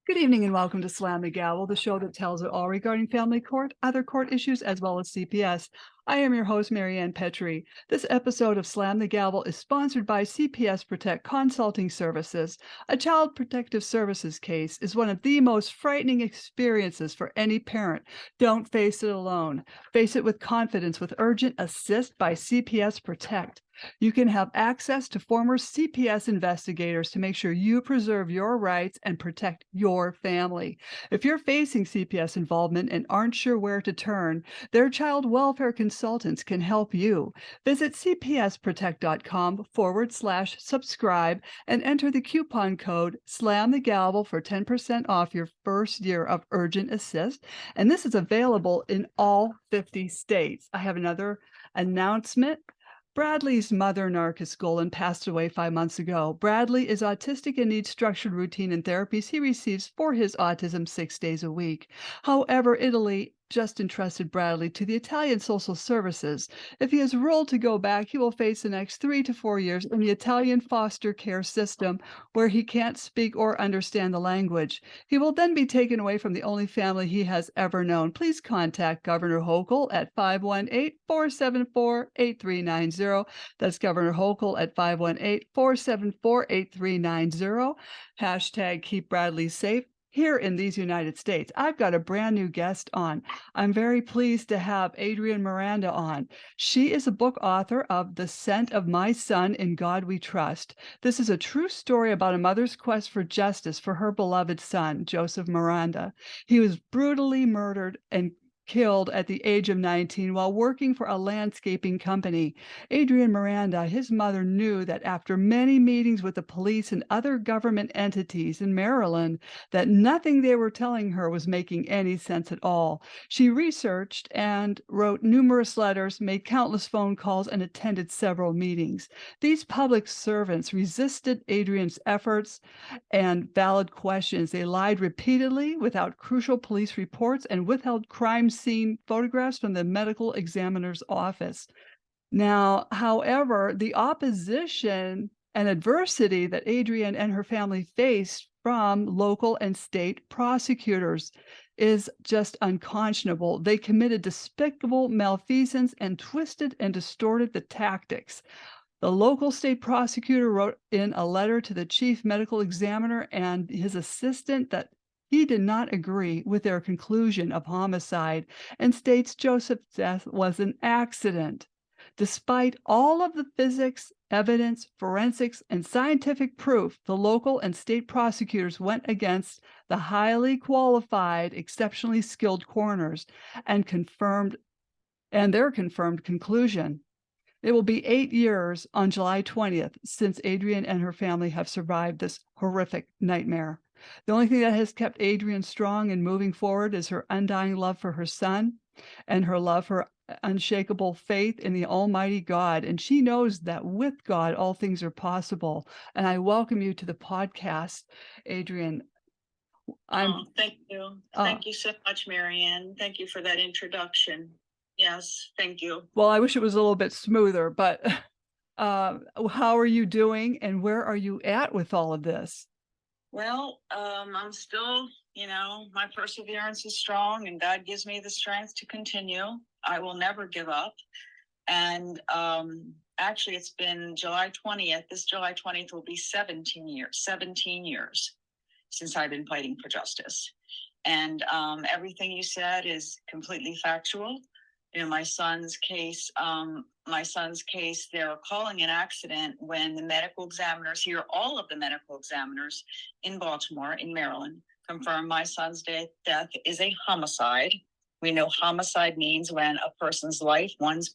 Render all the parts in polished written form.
Good evening and welcome to Slam the Gavel, the show that tells it all regarding family court, other court issues, as well as CPS. I am your host, Marianne Petrie. This episode of Slam the Gavel is sponsored by CPS Protect Consulting Services. A child protective services case is one of the most frightening experiences for any parent. Don't face it alone. Face it with confidence with Urgent Assist by CPS Protect. You can have access to former CPS investigators to make sure you preserve your rights and protect your family. If you're facing CPS involvement and aren't sure where to turn, their child welfare consultants can help you. Visit cpsprotect.com/subscribe and enter the coupon code SLAMTHEGAVEL for 10% off your first year of Urgent Assist. And this is available in all 50 states. I have another announcement. Bradley's mother, Narcisse Golan, passed away 5 months ago. Bradley is autistic and needs structured routine and therapies he receives for his autism 6 days a week. However, Italy just entrusted Bradley to the Italian Social Services. If he is ruled to go back, he will face the next 3 to 4 years in the Italian foster care system where he can't speak or understand the language. He will then be taken away from the only family he has ever known. Please contact Governor Hochul at 518-474-8390. That's Governor Hochul at 518-474-8390. Hashtag keep Bradley safe. Here in these United States, I've got a brand new guest on. I'm very pleased to have Adrienne Miranda on. She is a book author of The Scent of My Son, In God We Trust. This is a true story about a mother's quest for justice for her beloved son, Joseph Miranda. He was brutally murdered and killed at the age of 19 while working for a landscaping company. Adrienne Miranda, his mother, knew that after many meetings with the police and other government entities in Maryland, that nothing they were telling her was making any sense at all. She researched and wrote numerous letters, made countless phone calls, and attended several meetings. These public servants resisted Adrienne's efforts and valid questions. They lied repeatedly without crucial police reports and withheld crime scene photographs from the medical examiner's office. Now, however, the opposition and adversity that Adrienne and her family faced from local and state prosecutors is just unconscionable. They committed despicable malfeasance and twisted and distorted the tactics. The local state prosecutor wrote in a letter to the chief medical examiner and his assistant that he did not agree with their conclusion of homicide and states Joseph's death was an accident. Despite all of the physics, evidence, forensics, and scientific proof, the local and state prosecutors went against the highly qualified, exceptionally skilled coroners and their confirmed conclusion. It will be 8 years on July 20th since Adrienne and her family have survived this horrific nightmare. The only thing that has kept Adrienne strong and moving forward is her undying love for her son and her love for unshakable faith in the Almighty God. And she knows that with God, all things are possible. And I welcome you to the podcast, Adrienne. Thank you. Thank you so much, Marianne. Thank you for that introduction. Yes, thank you. Well, I wish it was a little bit smoother, but how are you doing and where are you at with all of this? Well, I'm still, my perseverance is strong and God gives me the strength to continue. I will never give up. And actually, it's been July 20th. This July 20th will be 17 years since I've been fighting for justice. And everything you said is completely factual. My son's case, they're calling an accident when the medical examiners here, all of the medical examiners in Baltimore, in Maryland, confirm my son's death is a homicide. We know homicide means when a person's life, one's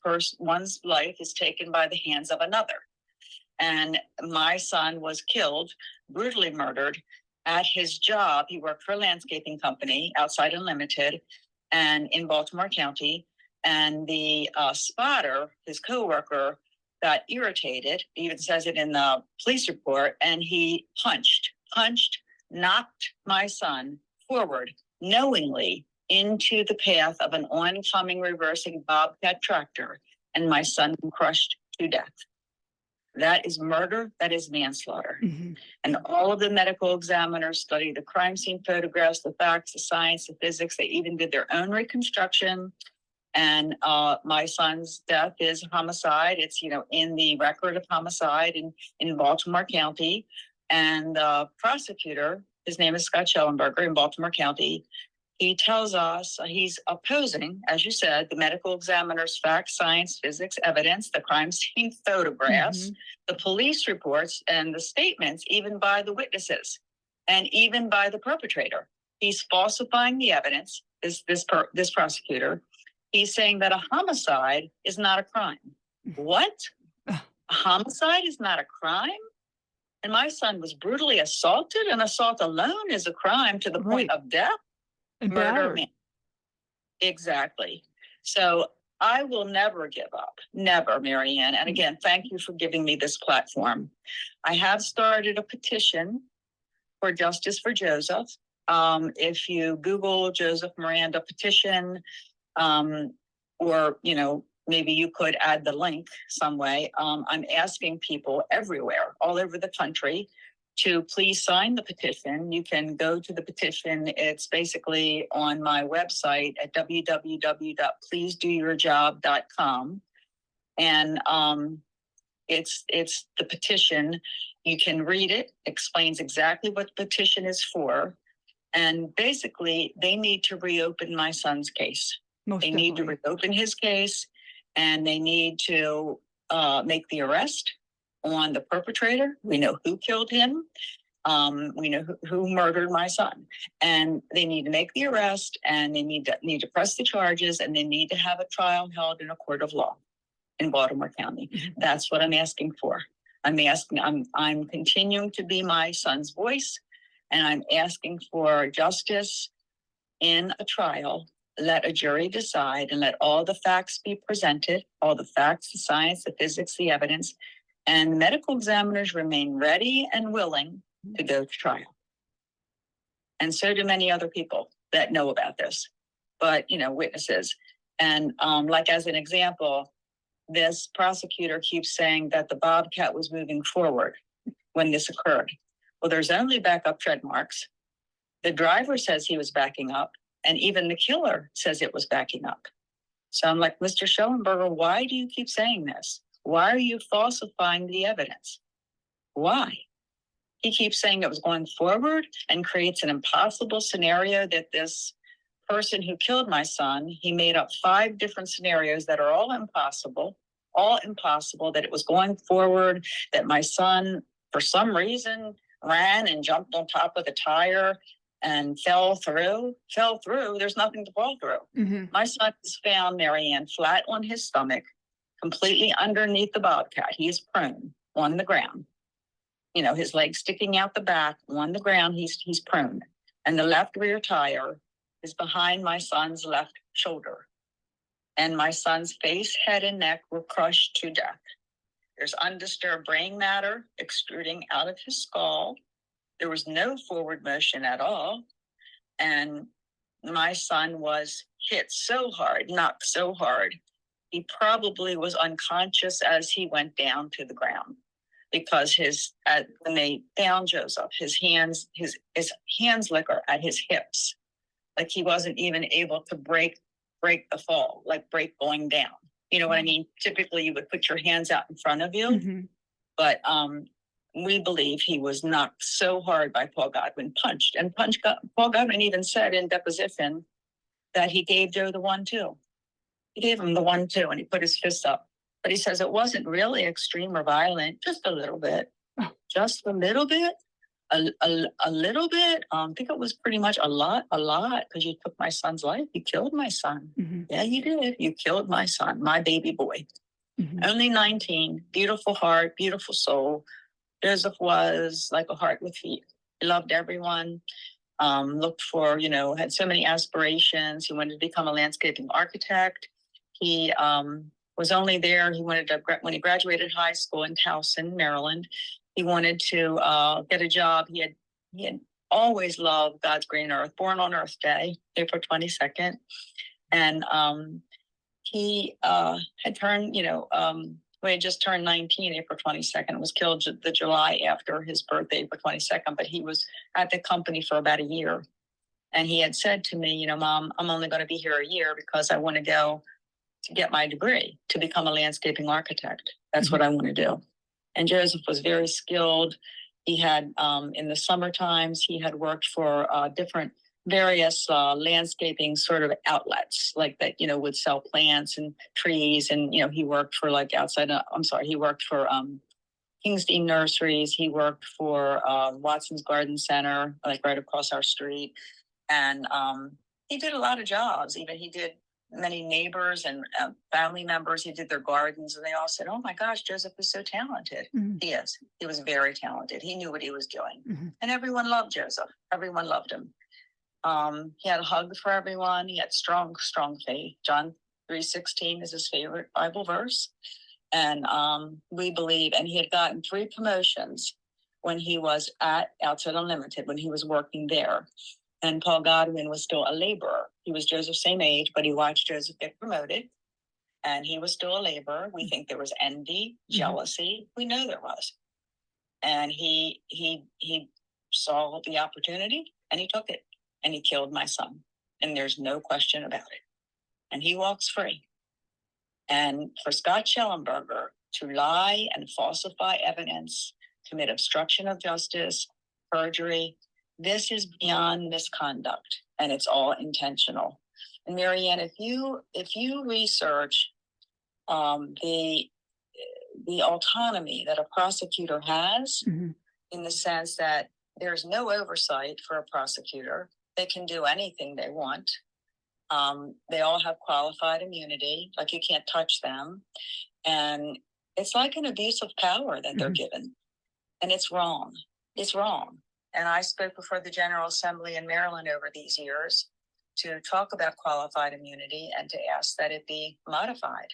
life is taken by the hands of another. And my son was killed, brutally murdered at his job. He worked for a landscaping company, Outside Unlimited, and in Baltimore County. And the spotter, his coworker, got irritated. He even says it in the police report. And he knocked my son forward knowingly into the path of an oncoming reversing bobcat tractor. And my son crushed to death. That is murder. That is manslaughter. Mhm. And all of the medical examiners studied the crime scene photographs, the facts, the science, the physics. They even did their own reconstruction. And my son's death is homicide. It's, in the record of homicide in Baltimore County. And the prosecutor, his name is Scott Shellenberger in Baltimore County, he tells us he's opposing, as you said, the medical examiner's facts, science, physics, evidence, the crime scene photographs, the police reports, and the statements, even by the witnesses and even by the perpetrator. He's falsifying the evidence, this prosecutor. He's saying that a homicide is not a crime. What? A homicide is not a crime? And my son was brutally assaulted, and assault alone is a crime to the point of death. Murder. Exactly. So I will never give up. Never, Marianne. And again, thank you for giving me this platform. I have started a petition for justice for Joseph. If you Google Joseph Miranda petition, or, maybe you could add the link some way. I'm asking people everywhere, all over the country, to please sign the petition. You can go to the petition. It's basically on my website at www.pleasedoyourjob.com. And it's the petition. You can read it, explains exactly what the petition is for. And basically, they need to reopen my son's case. They need to reopen his case, and they need to make the arrest on the perpetrator. We know who killed him. We know who murdered my son, and they need to make the arrest, and they need to press the charges, and they need to have a trial held in a court of law in Baltimore County. That's what I'm asking for. I'm continuing to be my son's voice, and I'm asking for justice in a trial. Let a jury decide, and let all the facts be presented, all the facts, the science, the physics, the evidence, and medical examiners remain ready and willing to go to trial. And so do many other people that know about this, but, witnesses. And like as an example, this prosecutor keeps saying that the Bobcat was moving forward when this occurred. Well, there's only backup tread marks. The driver says he was backing up, and even the killer says it was backing up. So I'm like, Mr. Shellenberger, why do you keep saying this? Why are you falsifying the evidence? Why? He keeps saying it was going forward and creates an impossible scenario that this person who killed my son, he made up 5 different scenarios that are all impossible, that it was going forward, that my son, for some reason, ran and jumped on top of the tire and fell through. There's nothing to fall through. My son is found, Marianne, flat on his stomach, completely underneath the Bobcat. He is prone on the ground. His legs sticking out the back on the ground. He's prone. And the left rear tire is behind my son's left shoulder. And my son's face, head, and neck were crushed to death. There's undisturbed brain matter extruding out of his skull. There was no forward motion at all. And my son was hit so hard, knocked so hard, he probably was unconscious as he went down to the ground. Because when they found Joseph, his hands are at his hips. Like he wasn't even able to break the fall, like break going down. You know what I mean? Typically you would put your hands out in front of you. But we believe he was knocked so hard by Paul Godwin, punched. And Paul Godwin even said in deposition that he gave Joe the 1-2. He gave him the 1-2 and he put his fist up. But he says it wasn't really extreme or violent, just a little bit. Just a little bit. A little bit. I think it was pretty much a lot, because you took my son's life. You killed my son. Yeah, you did. You killed my son, my baby boy. Only 19, beautiful heart, beautiful soul. Joseph was like a heart with feet. He loved everyone, looked for, had so many aspirations. He wanted to become a landscaping architect. He was only there. He wanted to, when he graduated high school in Towson, Maryland, he wanted to get a job. He had always loved God's green earth, born on Earth Day, April 22nd. And he had turned, He had just turned 19, April 22nd, was killed the July after his birthday, April 22nd, but he was at the company for about a year. And he had said to me, Mom, I'm only going to be here a year because I want to go to get my degree to become a landscaping architect. That's what I want to do. And Joseph was very skilled. He had, in the summer times, he had worked for different various landscaping sort of outlets like that, would sell plants and trees. And, he worked for he worked for Kingstein Nurseries. He worked for Watson's Garden Center, like right across our street. And he did a lot of jobs. Even he did many neighbors and family members. He did their gardens, and they all said, "Oh my gosh, Joseph is so talented." Mm-hmm. He is. He was very talented. He knew what he was doing. Mm-hmm. And everyone loved Joseph. Everyone loved him. He had a hug for everyone. He had strong faith. John 3:16 is his favorite Bible verse. And we believe, and he had gotten 3 promotions when he was at Outside Unlimited, when he was working there. And Paul Godwin was still a laborer. He was Joseph's same age, but he watched Joseph get promoted. And he was still a laborer. We think there was envy, jealousy. We know there was. And he saw the opportunity and he took it. And he killed my son. And there's no question about it. And he walks free. And for Scott Shellenberger to lie and falsify evidence, commit obstruction of justice, perjury, this is beyond misconduct, and it's all intentional. And Marianne, if you research the autonomy that a prosecutor has, in the sense that there's no oversight for a prosecutor, they can do anything they want. They all have qualified immunity, like you can't touch them, and it's like an abuse of power that they're given, and it's wrong. It's wrong. And I spoke before the General Assembly in Maryland over these years to talk about qualified immunity and to ask that it be modified.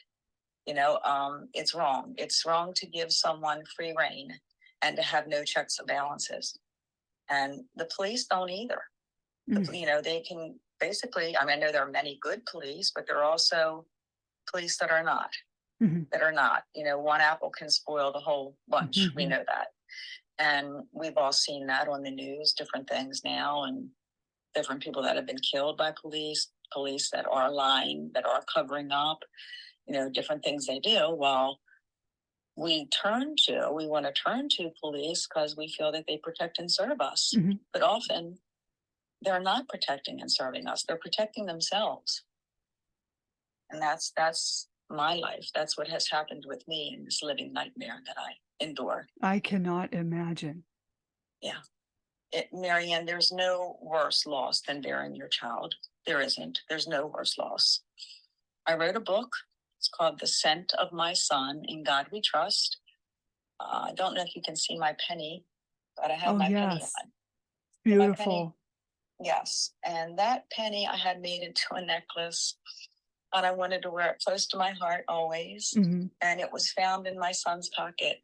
It's wrong. It's wrong to give someone free rein and to have no checks and balances. And the police don't either. They can basically, I know there are many good police, but there are also police that are not. One apple can spoil the whole bunch. We know that. And we've all seen that on the news, different things now, and different people that have been killed by police that are lying, that are covering up, different things they do. Well, we want to turn to police because we feel that they protect and serve us. But often they're not protecting and serving us. They're protecting themselves. And that's my life. That's what has happened with me in this living nightmare that I endure. I cannot imagine. Yeah. Marianne, there's no worse loss than burying your child. There isn't. There's no worse loss. I wrote a book. It's called The Scent of My Son, In God We Trust. I don't know if you can see my penny, but I have my penny on. Beautiful. Yes. And that penny I had made into a necklace, and I wanted to wear it close to my heart always. And it was found in my son's pocket.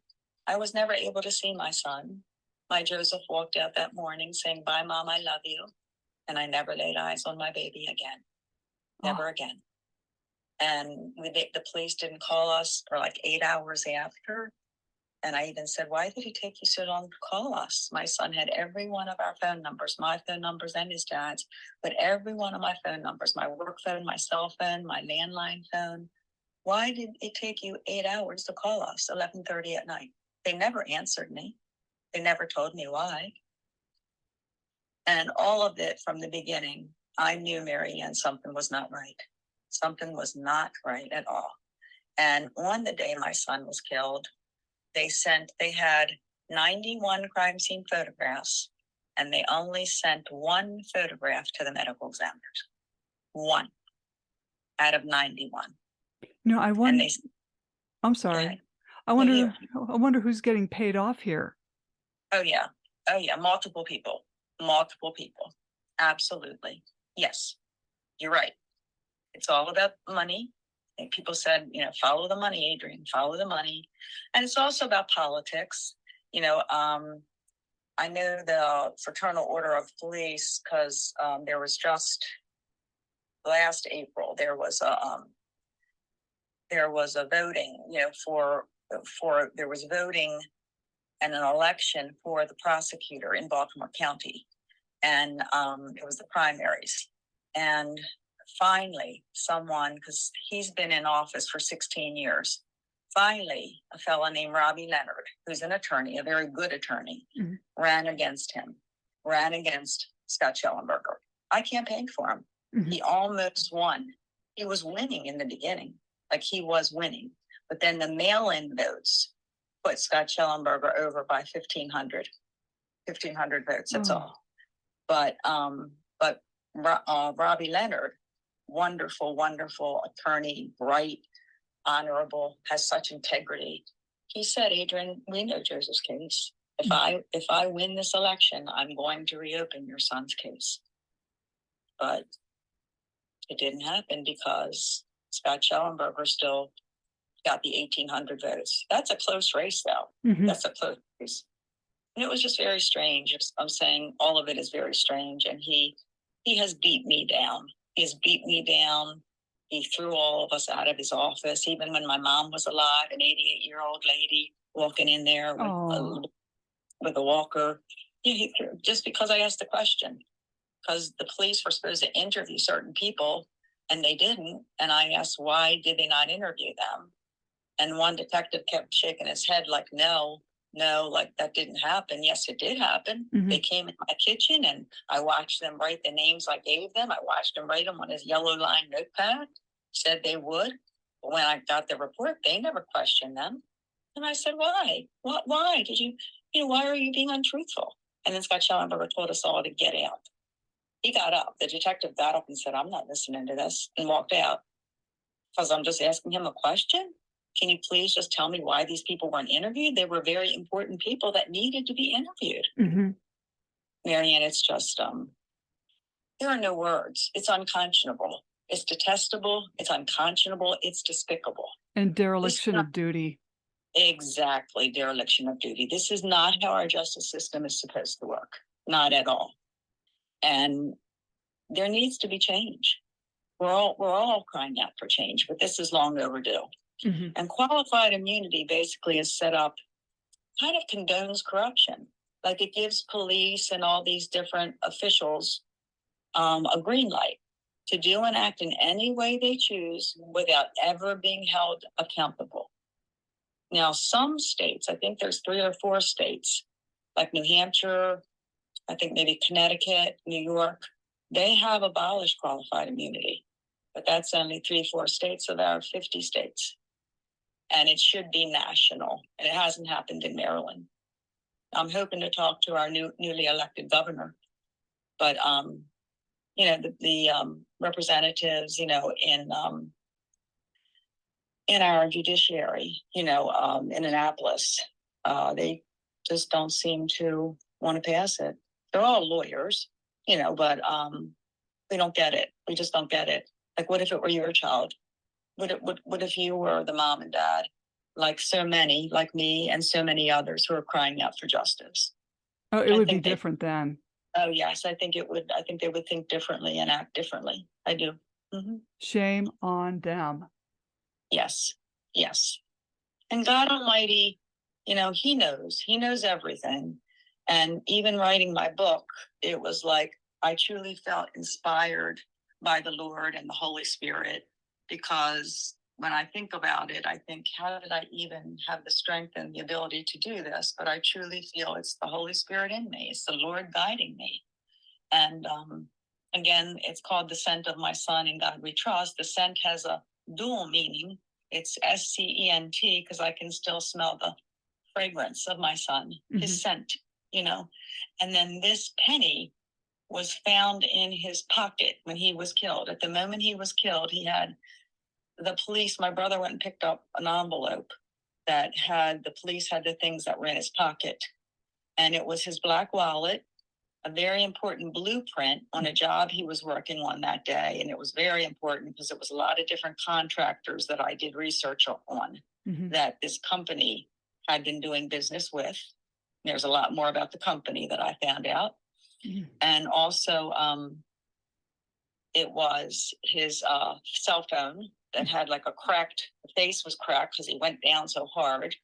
I was never able to see my son. My Joseph walked out that morning saying, "Bye, Mom, I love you." And I never laid eyes on my baby again. Never again. And the police didn't call us for like 8 hours after. And I even said, "Why did he take you so long to call us?" My son had every one of our phone numbers, my phone numbers and his dad's, but every one of my phone numbers, my work phone, my cell phone, my landline phone. Why did it take you 8 hours to call us 11:30 at night? They never answered me. They never told me why. And all of it from the beginning, I knew, Marianne, something was not right. Something was not right at all. And on the day my son was killed, they had 91 crime scene photographs, and they only sent 1 photograph to the medical examiners. 1 out of 91. No, I wonder. I'm Go sorry. ahead. I wonder who's getting paid off here. Oh yeah. Multiple people. Absolutely. Yes, you're right. It's all about money. And people said, follow the money, Adrienne, follow the money. And it's also about politics. I know the Fraternal Order of Police because there was just last April, there was a voting, for there was voting and an election for the prosecutor in Baltimore County. And it was the primaries. And finally, someone, because he's been in office for 16 years, finally, a fellow named Robbie Leonard, who's an attorney, a very good attorney, ran against him, ran against Scott Shellenberger. I campaigned for him. He almost won. He was winning in the beginning, like he was winning. But then the mail-in votes put Scott Shellenberger over by 1,500 votes. That's all. But Robbie Leonard, wonderful, wonderful attorney, bright, honorable, has such integrity. He said, Adrienne, we know Joseph's case. If I win this election, I'm going to reopen your son's case. But it didn't happen because Scott Shellenberger still got the 1,800 votes. That's a close race, though. That's a close race. And it was just very strange. I'm saying all of it is very strange. And he has beat me down. He has beat me down. He threw all of us out of his office, even when my mom was alive, an 88-year-old lady walking in there with a walker. He threw, just because I asked the question. Because the police were supposed to interview certain people, and they didn't. And I asked, why did they not interview them? And one detective kept shaking his head like, no, like that didn't happen. Yes, it did happen. They came in my kitchen, and I watched them write the names I gave them. I watched them write them on his yellow line notepad, said they would. But when I got the report, they never questioned them. And I said, why? Why did you why are you being untruthful? And then Scott Shellenberger told us all to get out. He got up. The detective got up and said, I'm not listening to this, and walked out. Because I'm just asking him a question. Can you please just tell me why these people weren't interviewed? They were very important people that needed to be interviewed. Marianne, it's just, there are no words. It's unconscionable. It's detestable. It's unconscionable. It's despicable. And dereliction of duty. Exactly, dereliction of duty. This is not how our justice system is supposed to work. Not at all. And there needs to be change. We're all crying out for change, but this is long overdue. And qualified immunity basically is set up, kind of condones corruption. Like it gives police and all these different officials a green light to do and act in any way they choose without ever being held accountable. Now, some states, I think there's 3 or 4 states, like New Hampshire, I think maybe Connecticut, New York, they have abolished qualified immunity. But that's only 3, 4 states, so there are 50 states. And it should be national. And it hasn't happened in Maryland. I'm hoping to talk to our newly elected governor. But, the representatives, in our judiciary, in Annapolis, they just don't seem to want to pass it. They're all lawyers, but we don't get it. We just don't get it. Like, what if it were your child? What if you were the mom and dad, like so many, like me and so many others who are crying out for justice? Oh, it would be different then. Oh, yes, I think it would. I think they would think differently and act differently. I do. Shame on them. Yes. And God Almighty, He knows everything. And even writing my book, it was like I truly felt inspired by the Lord and the Holy Spirit. Because when I think about it, I think, how did I even have the strength and the ability to do this? But I truly feel it's the Holy Spirit in me. It's the Lord guiding me. And again, it's called The Scent of My Son, In God We Trust. The scent has a dual meaning. It's SCENT, because I can still smell the fragrance of my son, his scent, And then this penny was found in his pocket when he was killed. At the moment he was killed, the police, my brother went and picked up an envelope that the police had the things that were in his pocket. And it was his black wallet, a very important blueprint on a job he was working on that day. And it was very important because it was a lot of different contractors that I did research on that this company had been doing business with. There's a lot more about the company that I found out. And also, it was his cell phone that had like a cracked, the face was cracked because he went down so hard,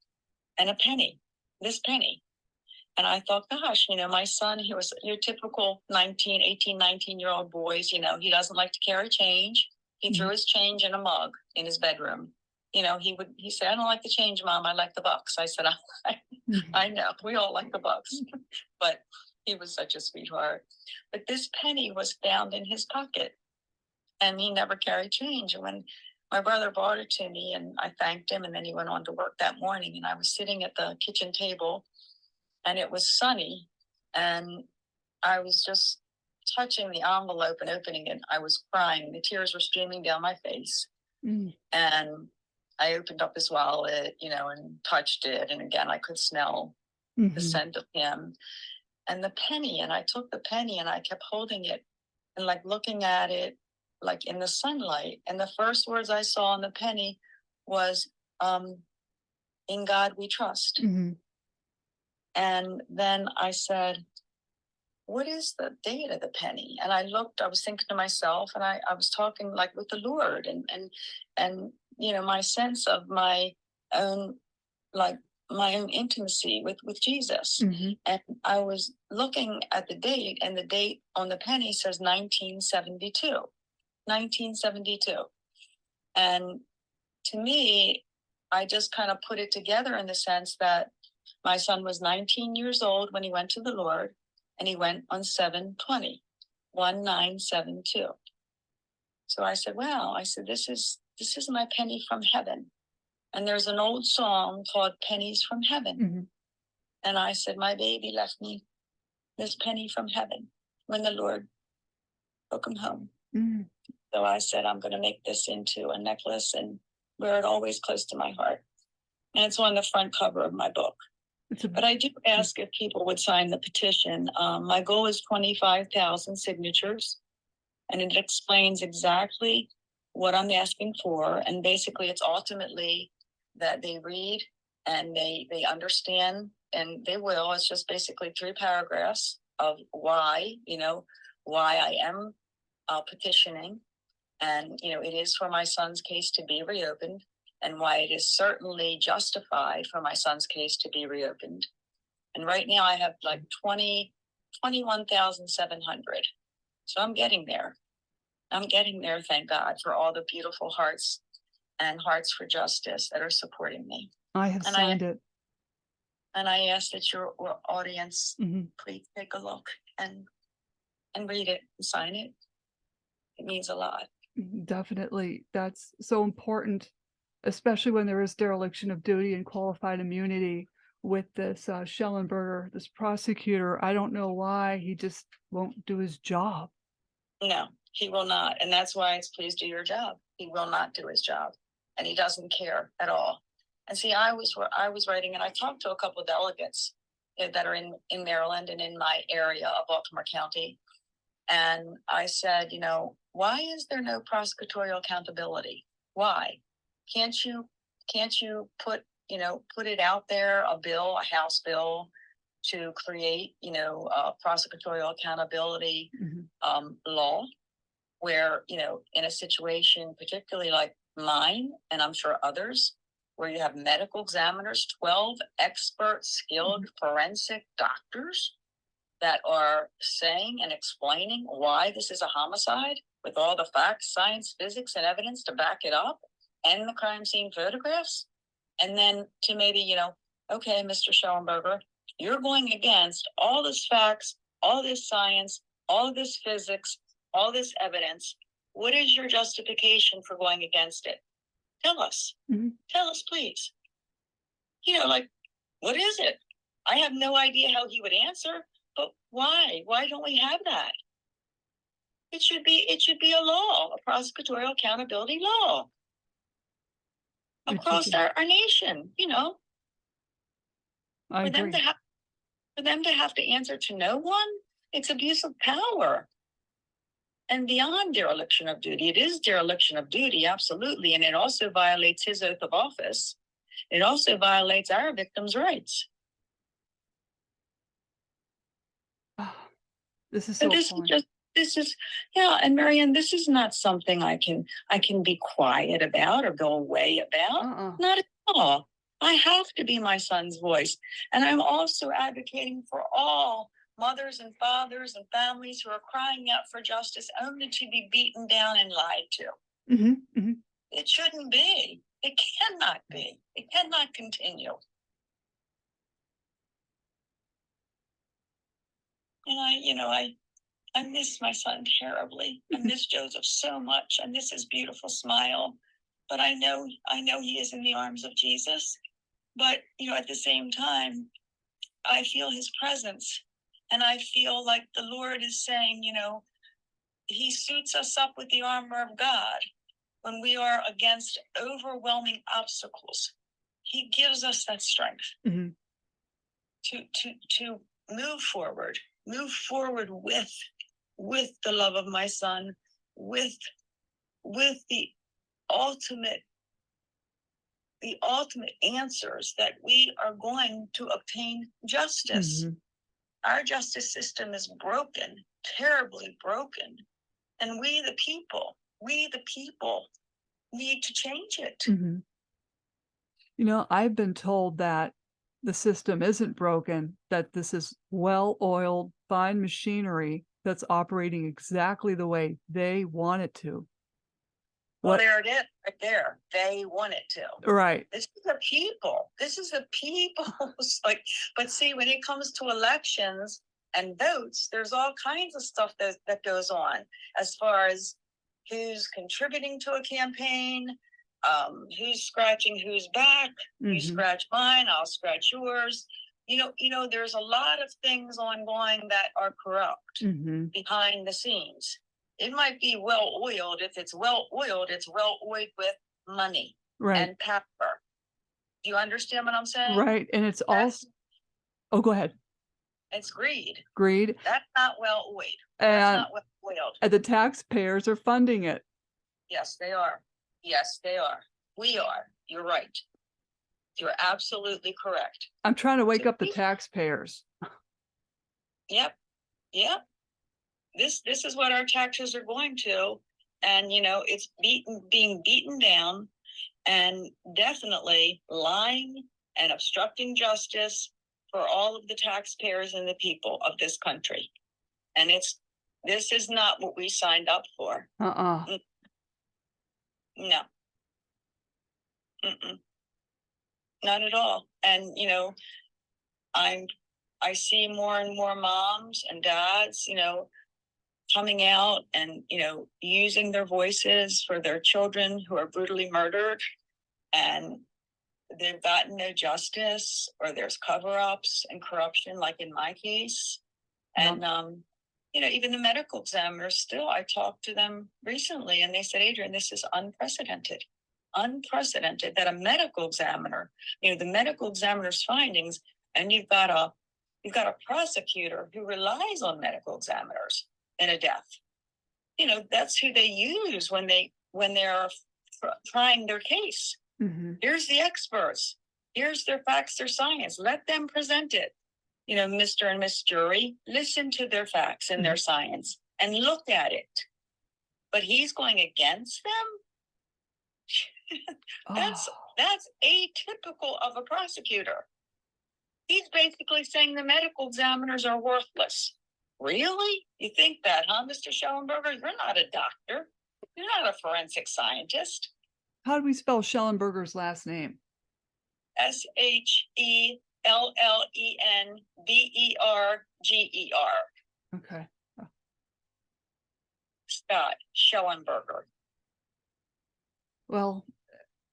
and a penny, this penny. And I thought, gosh, my son, he was your typical 19 year old boys, he doesn't like to carry change. He threw his change in a mug in his bedroom. He said, I don't like the change, Mom. I like the bucks. I said, I know, we all like the bucks, but he was such a sweetheart. But this penny was found in his pocket, and he never carried change. And when my brother brought it to me, and I thanked him, and then he went on to work that morning, and I was sitting at the kitchen table, and it was sunny, and I was just touching the envelope and opening it. I was crying. The tears were streaming down my face. And I opened up his wallet, and touched it. And again, I could smell the scent of him. And the penny, and I took the penny and I kept holding it and like looking at it like in the sunlight. And the first words I saw on the penny was, in God we trust. And then I said, what is the date of the penny? And I was thinking to myself, and I was talking like with the Lord, and my sense of my own intimacy with Jesus. And I was looking at the date, and the date on the penny says 1972. 1972. And to me, I just kind of put it together in the sense that my son was 19 years old when he went to the Lord, and he went on 7/20, 1972. So I said, wow, this is my penny from heaven. And there's an old song called Pennies from Heaven. And I said, my baby left me this penny from heaven when the Lord took him home. So I said, I'm going to make this into a necklace and wear it always close to my heart. And it's on the front cover of my book. But I do ask if people would sign the petition. My goal is 25,000 signatures, and it explains exactly what I'm asking for. And basically, it's ultimately that they read and they understand, and they will. It's just basically 3 paragraphs of why I am petitioning. And, it is for my son's case to be reopened, and why it is certainly justified for my son's case to be reopened. And right now I have like 21,700. So I'm getting there. Thank God, for all the beautiful hearts and Hearts for Justice that are supporting me. I have signed it. And I ask that your audience please take a look and read it and sign it. It means a lot. Definitely. That's so important, especially when there is dereliction of duty and qualified immunity with this Shellenberger, this prosecutor. I don't know why he just won't do his job. No, he will not. And that's why it's please do your job. He will not do his job, and he doesn't care at all. And see, I was writing, and I talked to a couple of delegates that are in Maryland and in my area of Baltimore County. And I said, why is there no prosecutorial accountability? Why can't you put it out there, a House bill to create, prosecutorial accountability law, where, in a situation particularly like mine, and I'm sure others, where you have medical examiners, 12 expert, skilled forensic doctors that are saying and explaining why this is a homicide with all the facts, science, physics, and evidence to back it up, and the crime scene photographs. And then to maybe, okay, Mr. Shellenberger, you're going against all this facts, all this science, all this physics, all this evidence. What is your justification for going against it? Tell us. Tell us, please. What is it? I have no idea how he would answer. But why? Why don't we have that? It should be a law, a prosecutorial accountability law across our nation, I agree. For them to have to answer to no one, it's abuse of power. And beyond dereliction of duty, it is dereliction of duty, absolutely. And it also violates his oath of office. It also violates our victims' rights. This is so important. This is, yeah, and Marianne, this is not something I can be quiet about or go away about. Not at all. I have to be my son's voice. And I'm also advocating for all mothers and fathers and families who are crying out for justice only to be beaten down and lied to. It shouldn't be. It cannot be. It cannot continue. And I miss my son terribly. I miss Joseph so much. I miss his beautiful smile. But I know he is in the arms of Jesus. But, at the same time, I feel his presence. And I feel like the Lord is saying, he suits us up with the armor of God when we are against overwhelming obstacles. He gives us that strength to move forward with the love of my son, with the ultimate answers that we are going to obtain justice. Our justice system is broken, terribly broken. And we the people need to change it. I've been told that the system isn't broken, that this is well-oiled, fine machinery that's operating exactly the way they want it to. Well, there it is, right there. They want it to. Right. This is the people. But see, when it comes to elections and votes, there's all kinds of stuff that goes on as far as who's contributing to a campaign, who's scratching whose back. You scratch mine, I'll scratch yours. There's a lot of things ongoing that are corrupt behind the scenes. It might be well-oiled. If it's well-oiled, it's well-oiled with money and power. Do you understand what I'm saying? Right. And it's also... Oh, go ahead. It's greed. Greed. That's not well-oiled. That's not well-oiled. And the taxpayers are funding it. Yes, they are. Yes, they are. We are. You're right. You're absolutely correct. I'm trying to wake up the taxpayers. Yep. This is what our taxes are going to. And, it's being beaten down and definitely lying and obstructing justice for all of the taxpayers and the people of this country. And this is not what we signed up for. No. Not at all. And, I see more and more moms and dads, coming out and, using their voices for their children who are brutally murdered, and they've gotten no justice, or there's cover-ups and corruption, like in my case. And, even the medical examiners still, I talked to them recently and they said, Adrienne, this is unprecedented that a medical examiner, the medical examiner's findings, and you've got a prosecutor who relies on medical examiners in a death. That's who they use when they're trying their case. Here's the experts. Here's their facts, their science. Let them present it. Mr. and Miss Jury, listen to their facts and their science and look at it. But he's going against them? That's atypical of a prosecutor. He's basically saying the medical examiners are worthless. Really? You think that, huh, Mr. Shellenberger? You're not a doctor. You're not a forensic scientist. How do we spell Shellenberger's last name? Shellenberger. Okay. Scott Shellenberger. Well,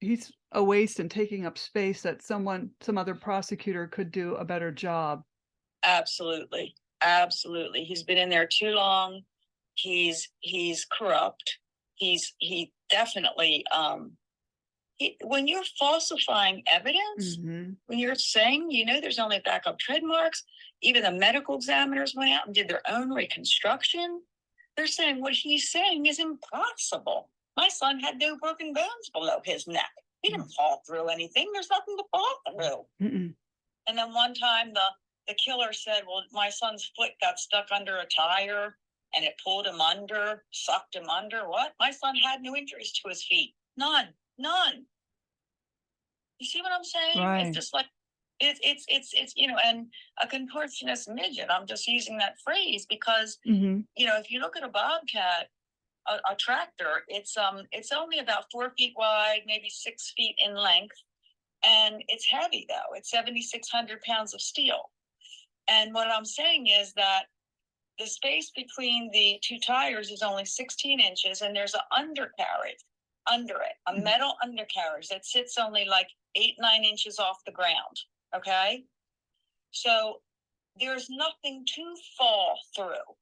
he's a waste and taking up space that some other prosecutor could do a better job. Absolutely. He's been in there too long. He's corrupt. He definitely, when you're falsifying evidence, when you're saying, there's only backup trademarks, even the medical examiners went out and did their own reconstruction. They're saying what he's saying is impossible. My son had no broken bones below his neck. He didn't fall through anything. There's nothing to fall through. And then one time the killer said, well, my son's foot got stuck under a tire. and it pulled him under, sucked him under. What? My son had no injuries to his feet. None. You see what I'm saying? Right. It's just like, it's and a contortionist midget. I'm just using that phrase because, if you look at a bobcat, a tractor, it's only about 4 feet wide, maybe 6 feet in length. And it's heavy though. It's 7,600 pounds of steel. And what I'm saying is that the space between the two tires is only 16 inches, and there's an undercarriage under it, a metal undercarriage that sits only like 8-9 inches off the ground. Okay. So there's nothing to fall through.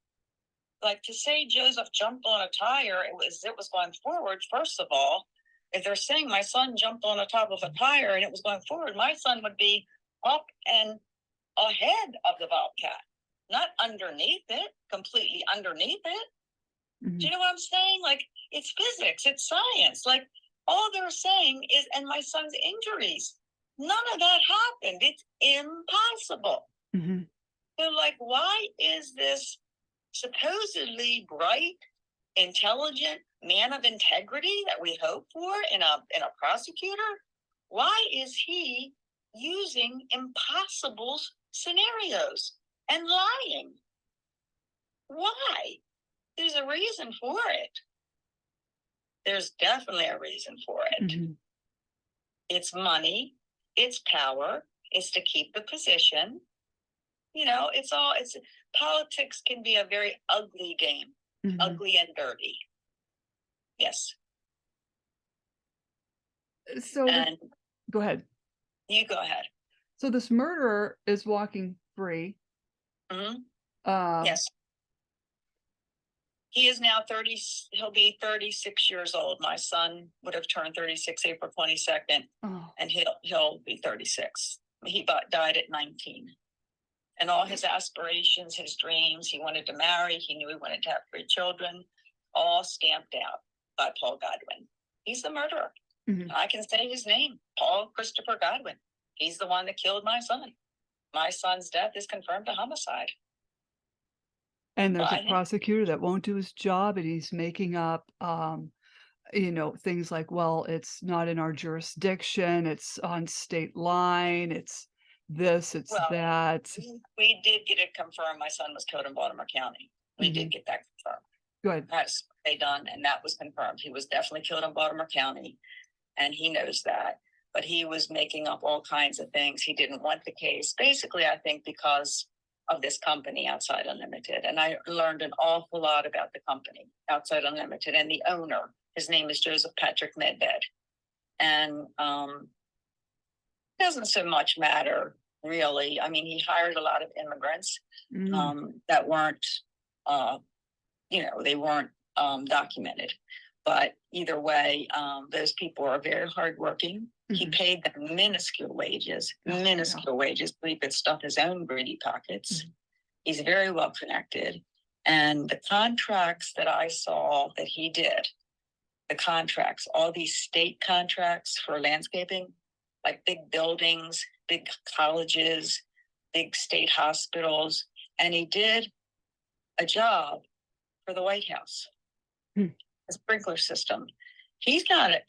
Like to say Joseph jumped on a tire, it was going forward. First of all, if they're saying my son jumped on the top of a tire and it was going forward, my son would be up and ahead of the bobcat, not underneath it, completely underneath it. Do you know what I'm saying? Like, it's physics, it's science. Like, all they're saying is, and my son's injuries, none of that happened. It's impossible. So, like, why is this supposedly bright, intelligent man of integrity that we hope for in a prosecutor? Why is he using impossible scenarios and lying? Why? There's a reason for it. There's definitely a reason for it. It's money, it's power, it's to keep the position. It's politics can be a very ugly game, ugly and dirty. Yes. So go ahead. You go ahead. So this murderer is walking free. Yes. He is now 30. He'll be 36 years old. My son would have turned 36 April 22nd, and he'll be 36. He died at 19. And all his aspirations, his dreams, he wanted to marry, he knew he wanted to have 3 children, all stamped out by Paul Godwin. He's the murderer. I can say his name, Paul Christopher Godwin. He's the one that killed my son. My son's death is confirmed a homicide. And there's a prosecutor that won't do his job, and he's making up, things like, well, it's not in our jurisdiction, it's on state line, it's this, it's that. We did get it confirmed. My son was killed in Baltimore County. We did get that confirmed. Good. That's what they done, and that was confirmed. He was definitely killed in Baltimore County, and he knows that. But he was making up all kinds of things. He didn't want the case, basically, I think, because of this company, Outside Unlimited. And I learned an awful lot about the company, Outside Unlimited, and the owner. His name is Joseph Patrick Medved. And it doesn't so much matter, really. I mean, he hired a lot of immigrants that weren't, they weren't documented. But either way, those people are very hardworking. He paid them minuscule wages, so he could stuff his own greedy pockets. He's very well connected. And the contracts that I saw that he did, all these state contracts for landscaping, like big buildings, big colleges, big state hospitals. And he did a job for the White House, a sprinkler system. He's not a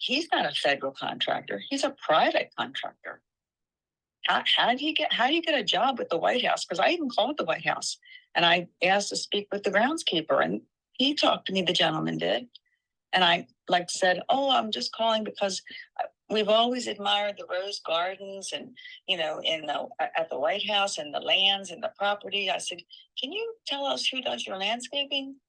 federal contractor. He's a private contractor. How do you get a job with the White House? Because I even called the White House and I asked to speak with the groundskeeper, and he talked to me. The gentleman did, and I said, "Oh, I'm just calling because we've always admired the rose gardens and at the White House and the lands and the property." I said, "Can you tell us who does your landscaping?"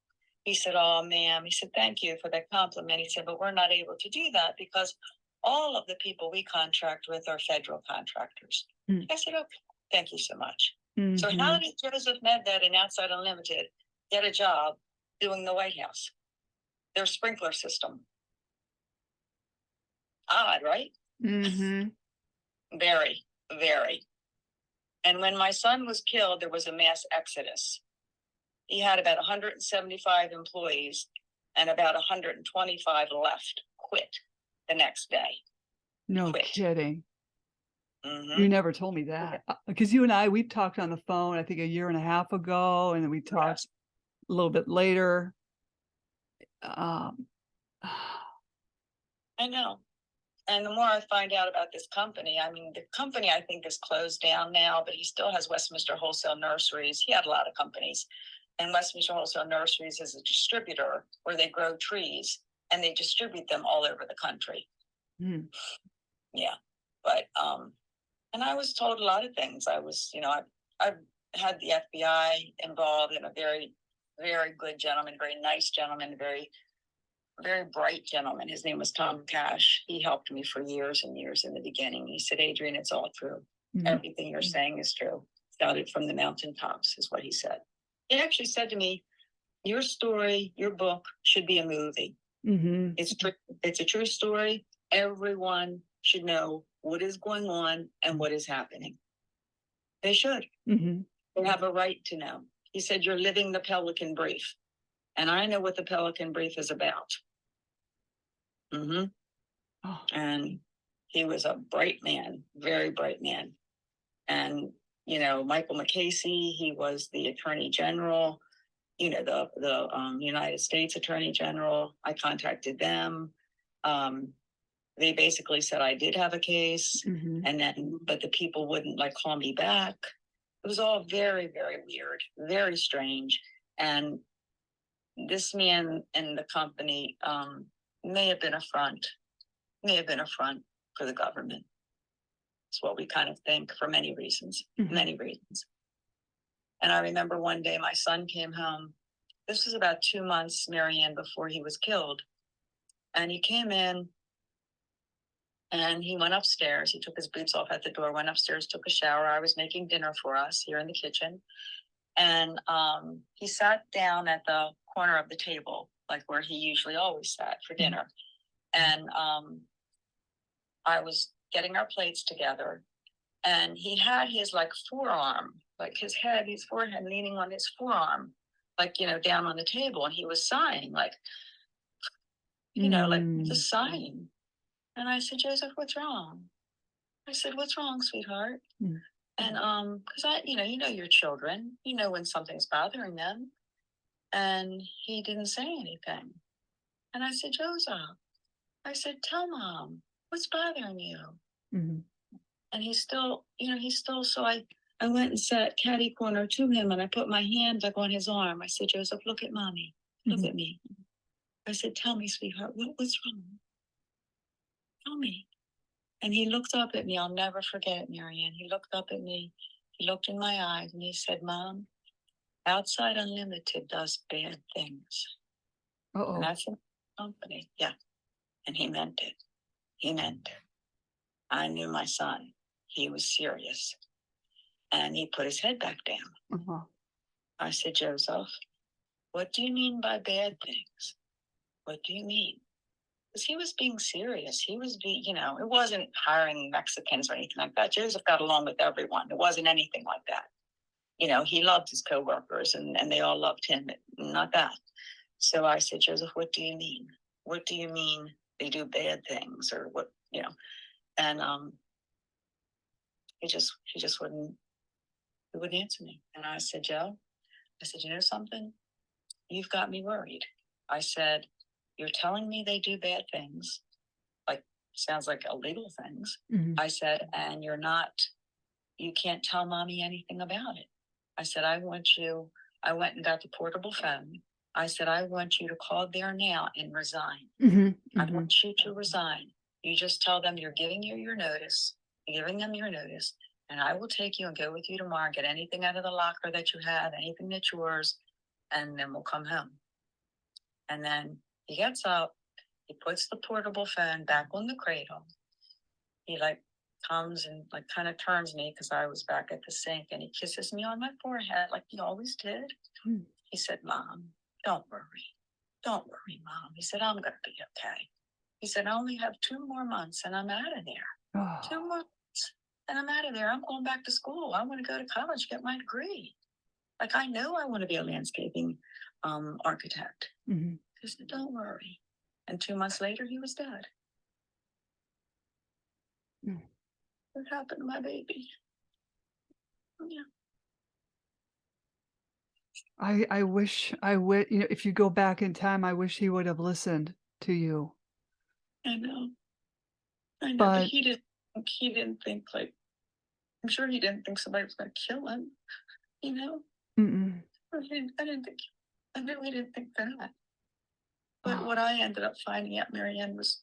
He said, "Oh, ma'am," he said, "thank you for that compliment." He said, "but we're not able to do that because all of the people we contract with are federal contractors." I said, "Okay, thank you so much." So how did Joseph Medved and Outside Unlimited get a job doing the White House? Their sprinkler system. Odd, right? Very, very. And when my son was killed, there was a mass exodus. He had about 175 employees, and about 125 left, quit the next day. No kidding. You never told me that, because you and I, we've talked on the phone, I think 1.5 years ago, and then we talked little bit later. I know. And the more I find out about this company, I mean, the company I think is closed down now, but he still has Westminster Wholesale Nurseries. He had a lot of companies. And Westminster Wholesale Nurseries is a distributor where they grow trees and they distribute them all over the country. Mm. Yeah. But, and I was told a lot of things. I was, I've had the FBI involved in a very, very good gentleman, very nice gentleman, very bright gentleman. His name was Tom Cash. He helped me for years and years in the beginning. He said, Adrienne, it's all true. Mm-hmm. Everything you're saying is true. Shouted from the mountaintops is what he said. He actually said to me, your story, your book should be a movie. Mm-hmm. It's true. It's a true story. Everyone should know what is going on and what is happening. They should. Mm-hmm. They have a right to know. He said, you're living the Pelican Brief. And I know what the Pelican Brief is about. Mm-hmm. Oh. And he was a bright man, very bright man. And, Michael McCasey, he was the Attorney General, the United States Attorney General. I contacted them. They basically said I did have a case, mm-hmm. But the people wouldn't call me back. It was all very, very weird, very strange. And this man in the company may have been a front for the government. It's what we kind of think for many reasons, many reasons. And I remember one day my son came home. This was about 2 months, Marianne, before he was killed. And he came in and he went upstairs. He took his boots off at the door, went upstairs, took a shower. I was making dinner for us here in the kitchen. And he sat down at the corner of the table, where he usually always sat for dinner. And I was getting our plates together, and he had his forearm, his forehead leaning on his forearm, down on the table, and he was sighing, just sighing. And I said, Joseph, what's wrong? I said, what's wrong, sweetheart? Mm. And because your children, when something's bothering them. And he didn't say anything. And I said, Joseph, tell Mom, what's bothering you? Mm-hmm. And he's still, so I went and sat catty corner to him, and I put my hand on his arm. I said, Joseph, look at Mommy. Look at me. I said, tell me, sweetheart, what's wrong? Tell me. And he looked up at me. I'll never forget it, Marianne. He looked up at me. He looked in my eyes, and he said, Mom, Outside Unlimited does bad things. Uh-oh. And that's a company. Yeah. And he meant it. He meant it. I knew my son. He was serious. And he put his head back down. Uh-huh. I said, Joseph, what do you mean by bad things? What do you mean? Because he was being serious. He was it wasn't hiring Mexicans or anything like that. Joseph got along with everyone. It wasn't anything like that. He loved his coworkers and they all loved him. Not that. So I said, Joseph, what do you mean? What do you mean they do bad things or what, And he just wouldn't answer me. And I said, Joe, you know something? You've got me worried. I said, you're telling me they do bad things, sounds like illegal things. Mm-hmm. I said, and you can't tell Mommy anything about it. I said, I went and got the portable phone. I said, I want you to call there now and resign. Mm-hmm. Mm-hmm. I want you to resign. You just tell them you're giving them your notice, and I will take you and go with you tomorrow, get anything out of the locker that you have, anything that's yours, and then we'll come home. And then he gets up, he puts the portable phone back on the cradle. He comes and kind of turns me because I was back at the sink, and he kisses me on my forehead like he always did. Mm. He said, Mom, don't worry, Mom. He said, I'm going to be okay. He said, I only have 2 more months and I'm out of there. Oh. 2 months and I'm out of there. I'm going back to school. I want to go to college, get my degree. I know I want to be a landscaping architect. Mm-hmm. He said, don't worry. And 2 months later, he was dead. Mm. What happened to my baby? Yeah. I wish I would, you know, if you go back in time, I wish he would have listened to you. I know, I know, but But he didn't think like, I'm sure he didn't think somebody was going to kill him, you know? mm-mm. I really didn't think that. But Oh, what I ended up finding out, Marianne, was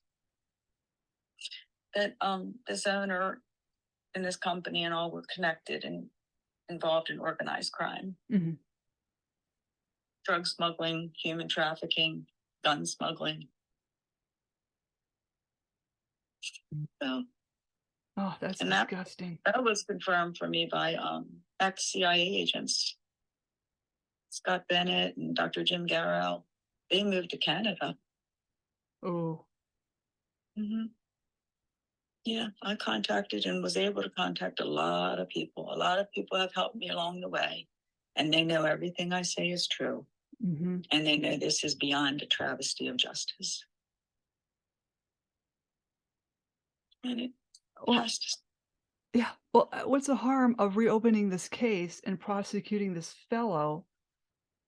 that this owner and this company and all were connected and involved in organized crime, mhm. drug smuggling, human trafficking, gun smuggling. So, Oh, that's and disgusting. that was confirmed for me by ex-CIA agents, Scott Bennett and Dr. Jim Gavel. They moved to Canada. Oh, Mm-hmm. Yeah, I contacted and was able to contact a lot of people. A lot of people have helped me along the way, and they know everything I say is true. mm-hmm. And they know this is beyond a travesty of justice. And it Well, has to. yeah. Well, what's the harm of reopening this case and prosecuting this fellow?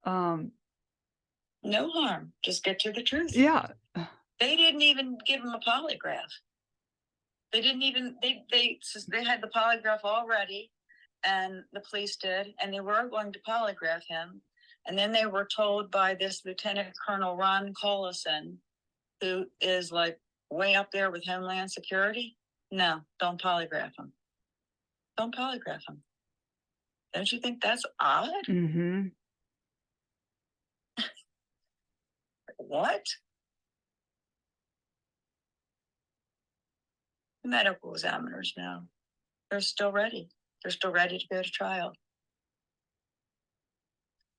Um, No harm. Just get to the truth. yeah. They didn't even give him a polygraph. They didn't even, they had the polygraph already, and the police did, and they were going to polygraph him. And then they were told by this Lieutenant Colonel Ron Collison, who is like way up there with Homeland Security, no, don't polygraph him. Don't polygraph him. Don't you think that's odd? Mm-hmm. What? The medical examiners now, they're still ready. They're still ready to go to trial.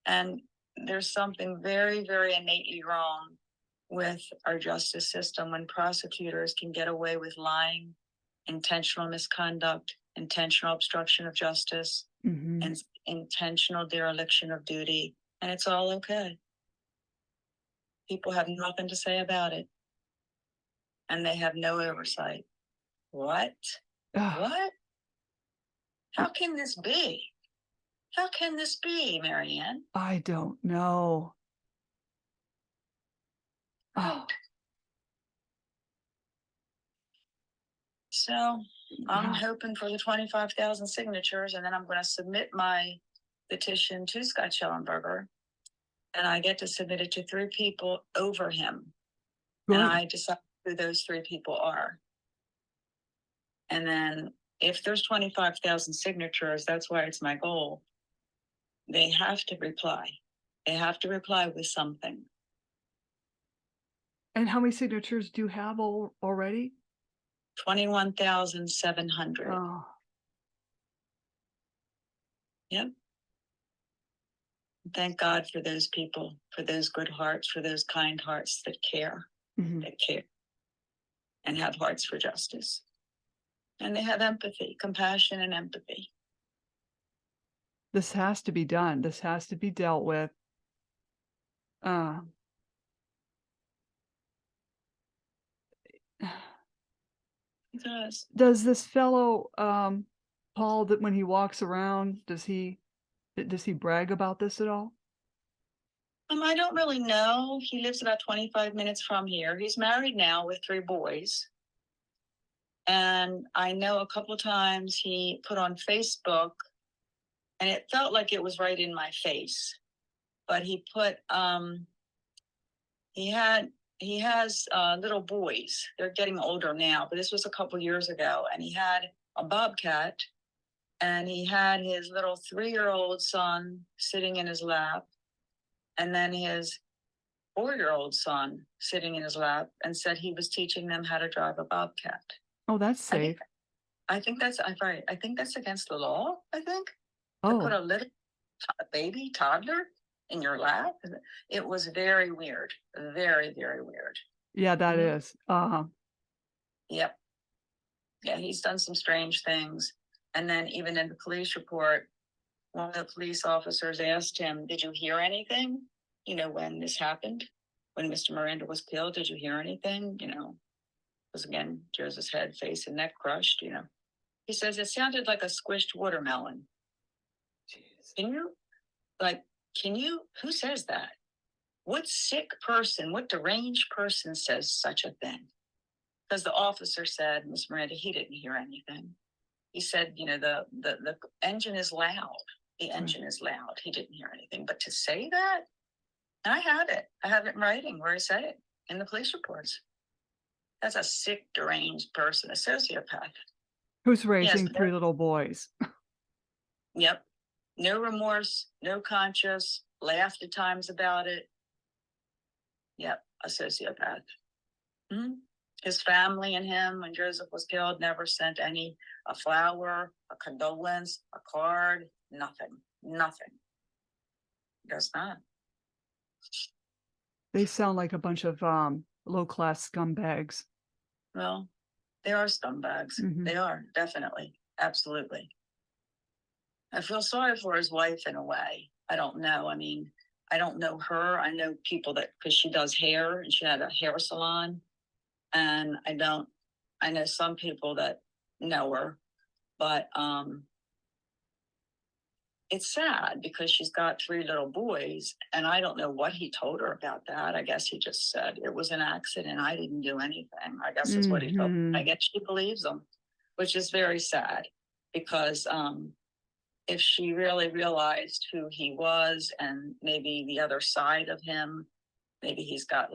And there's something very, very innately wrong with our justice system when prosecutors can get away with lying, intentional misconduct, intentional obstruction of justice, Mm-hmm. and intentional dereliction of duty, and it's all okay. People have nothing to say about it, and they have no oversight. What? What? How can this be? How can this be, Marianne? I don't know. Oh, So I'm yeah. hoping for the 25,000 signatures, and then I'm going to submit my petition to Scott Shellenberger, and I get to submit it to 3 people over him. And Good. I decide who those 3 people are. And then if there's 25,000 signatures, that's why it's my goal. They have to reply. They have to reply with something. And how many signatures do you have already? 21,700. Oh, Yep. Thank God for those people, for those good hearts, for those kind hearts that care, mhm. and have hearts for justice. And they have empathy, compassion, and empathy. This has to be done. This has to be dealt with. Uh, It does. does this fellow, Paul, that when he walks around, does he brag about this at all? I don't really know. He lives about 25 minutes from here. He's married now with 3 boys. And I know a couple of times he put on Facebook, and it felt like it was right in my face. But he put, he has little boys. They're getting older now, but this was a couple years ago. And he had a bobcat, and he had his little 3-year-old son sitting in his lap, and then his 4-year-old son sitting in his lap, and said he was teaching them how to drive a bobcat. Oh, that's safe. I think that's right. I think that's against the law. I think to put Oh, a little baby toddler in your lap. It was very weird. Very, very weird. yeah, that Mhm. is. Yep. Yeah, he's done some strange things. And then even in the police report, one of the police officers asked him, "Did you hear anything? You know, when this happened, when Mr. Miranda was killed, did you hear anything? You know, because again, there's his head, face, and neck crushed, you know." He says it sounded like a squished watermelon. Jeez. Can you, like, who says that? What sick person, what deranged person says such a thing? Because the officer said, Miss Miranda, he didn't hear anything. He said, the engine is loud. The engine is loud. He didn't hear anything. But to say that, and I have it in writing where I say it in the police reports. That's a sick, deranged person, a sociopath. Who's raising 3 little boys. Yep. No remorse, no conscience, laughed at times about it. Yep, a sociopath. Mm-hmm. His family and him, when Joseph was killed, never sent a flower, a condolence, a card, nothing. Guess not. They sound like a bunch of low-class scumbags. Well, they are scumbags. Mm-hmm. They are, definitely. Absolutely. I feel sorry for his wife in a way. I don't know. I mean, I don't know her. I know people because she does hair and she had a hair salon. And I know some people that know her, but it's sad because she's got 3 little boys, and I don't know what he told her about that. I guess he just said it was an accident. I didn't do anything. I guess is what he told her. I guess she believes him, which is very sad because if she really realized who he was and maybe the other side of him, maybe he's got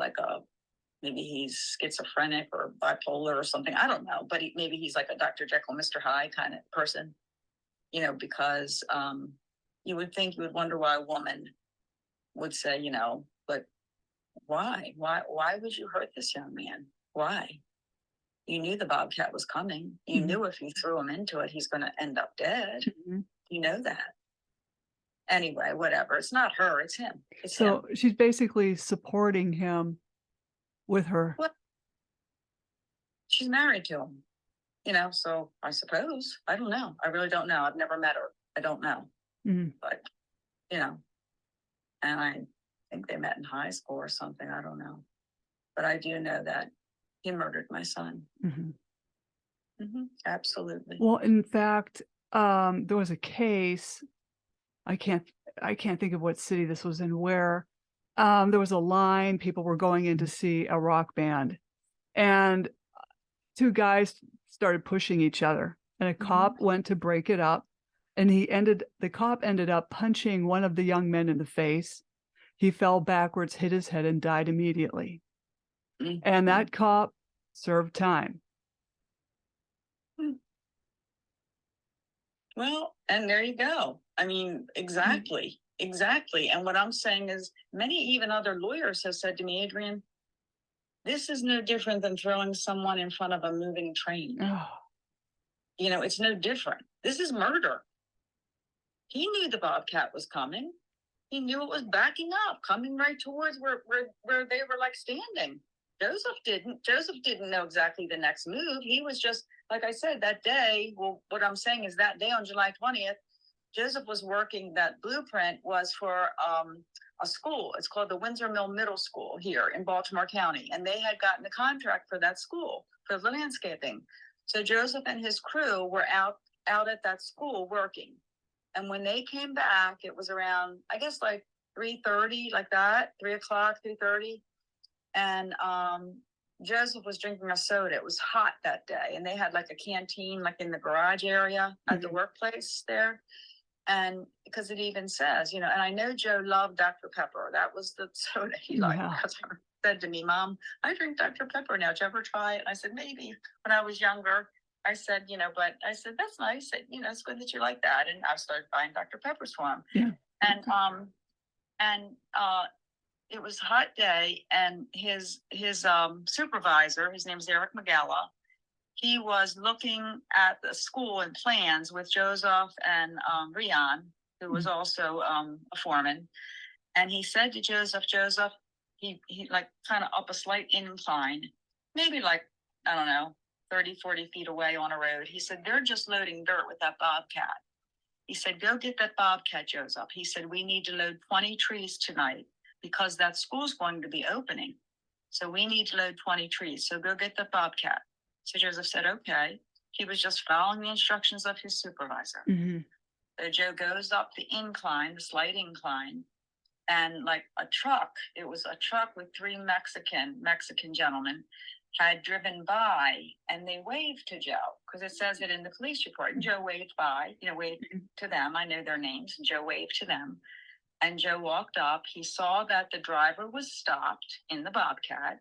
maybe he's schizophrenic or bipolar or something. I don't know, but maybe he's like a Dr. Jekyll, Mr. Hyde kind of person, because you would wonder why a woman would say, but why would you hurt this young man? Why? You knew the bobcat was coming. You knew if you threw him into it, he's going to end up dead. Mm-hmm. You know that. Anyway, whatever. It's not her. It's him. So she's basically supporting him with her. Well, she's married to him, so I suppose. I don't know. I really don't know. I've never met her. I don't know. Mm-hmm. But, and I think they met in high school or something. I don't know. But I do know that he murdered my son. Mm-hmm. Mm-hmm. Absolutely. Well, in fact, there was a case. I can't think of what city this was in, where there was a line, people were going in to see a rock band, and 2 guys started pushing each other, and a cop went to break it up, and the cop ended up punching one of the young men in the face. He fell backwards, hit his head, and died immediately. Mm-hmm. And that cop served time. Well, and there you go. I mean, exactly. And what I'm saying is many even other lawyers have said to me, Adrienne, this is no different than throwing someone in front of a moving train. Oh. It's no different. This is murder. He knew the bobcat was coming. He knew it was backing up, coming right towards where they were standing. Joseph didn't know exactly the next move. He was just, like I said, that day. Well, what I'm saying is that day on July 20th, Joseph was working. That blueprint was for a school. It's called the Windsor Mill Middle School here in Baltimore County. And they had gotten the contract for that school for the landscaping. So Joseph and his crew were out at that school working. And when they came back, it was around, I guess, 3:30, like that, 3 o'clock, 3:30. And Joseph was drinking a soda. It was hot that day. And they had a canteen, in the garage area at the workplace there. And because it even says, and I know Joe loved Dr. Pepper. That was the soda he liked. Yeah. Said to me, Mom, I drink Dr. Pepper now. Did you ever try it? And I said, maybe when I was younger. I said, but I said, that's nice. It's good that you like that. And I started buying Dr. Peppers for him. Yeah. And it was a hot day, and his supervisor, his name's Eric Magella, he was looking at the school and plans with Joseph and Rian, who was also a foreman. And he said to Joseph, he kind of up a slight incline, maybe I don't know, 30, 40 feet away on a road. He said, they're just loading dirt with that bobcat. He said, go get that bobcat, Joseph. He said, we need to load 20 trees tonight because that school's going to be opening. So we need to load 20 trees. So go get the bobcat. So Joseph said, okay. He was just following the instructions of his supervisor. Mm-hmm. So Joe goes up the incline, the slight incline, And like a truck, it was a truck with three Mexican gentlemen had driven by, and they waved to Joe, because it says it in the police report. And Joe waved by, waved to them. I know their names. And Joe waved to them. And Joe walked up. He saw that the driver was stopped in the Bobcat.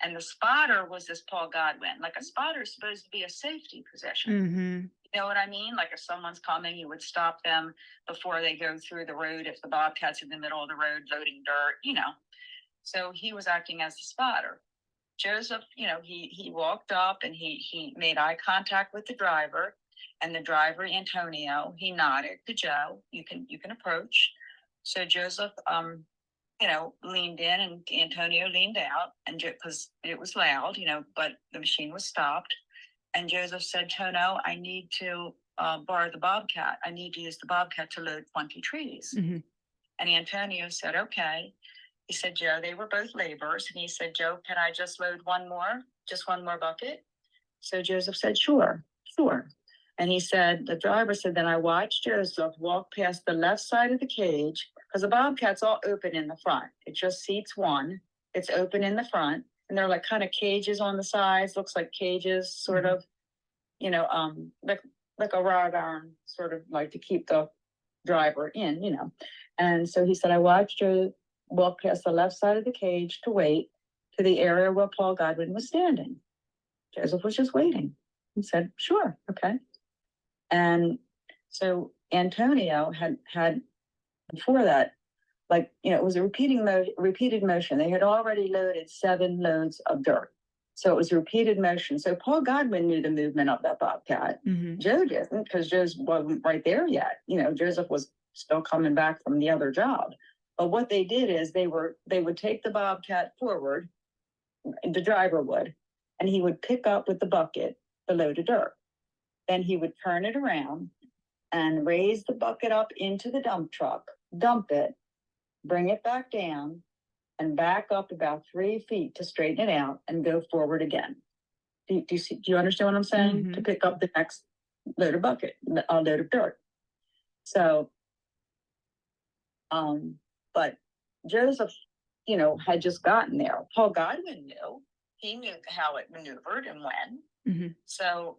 And the spotter was this Paul Godwin. Like, a spotter is supposed to be a safety position. Mm-hmm. You know what I mean? Like, if someone's coming, you would stop them before they go through the road. If the Bobcat's in the middle of the road loading dirt, So he was acting as the spotter. Joseph, he walked up and he made eye contact with the driver, and the driver, Antonio, he nodded to Joe. You can approach. So Joseph, leaned in, and Antonio leaned out, and because it was loud, but the machine was stopped. And Joseph said, Tono, I need to borrow the Bobcat. I need to use the Bobcat to load 20 trees. Mm-hmm. And Antonio said, okay. He said, Joe, they were both laborers. And he said, Joe, can I just load just one more bucket? So Joseph said, sure. And he said, the driver said, then I watched Joseph walk past the left side of the cage, because the Bobcat's all open in the front. It just seats one. It's open in the front. And they're like kind of cages on the sides, looks like cages, sort of, like a rod iron, sort of like to keep the driver in. And so he said, I watched Joe walk past the left side of the cage to wait to the area where Paul Godwin was standing. Joseph was just waiting. He said, sure, okay. And so Antonio had before that, it was a repeated motion. They had already loaded 7 loads of dirt. So it was a repeated motion. So Paul Godwin knew the movement of that Bobcat. Mm-hmm. Joe didn't, because Joe wasn't right there yet. Joseph was still coming back from the other job. But what they did is they would take the Bobcat forward, the driver would, and he would pick up with the bucket the load of dirt. Then he would turn it around and raise the bucket up into the dump truck, dump it, bring it back down, and back up about 3 feet to straighten it out and go forward again. Do you understand what I'm saying? Mm-hmm. To pick up the next load of load of dirt. So, but Joseph, had just gotten there. Paul Godwin knew. He knew how it maneuvered and when. Mm-hmm. So,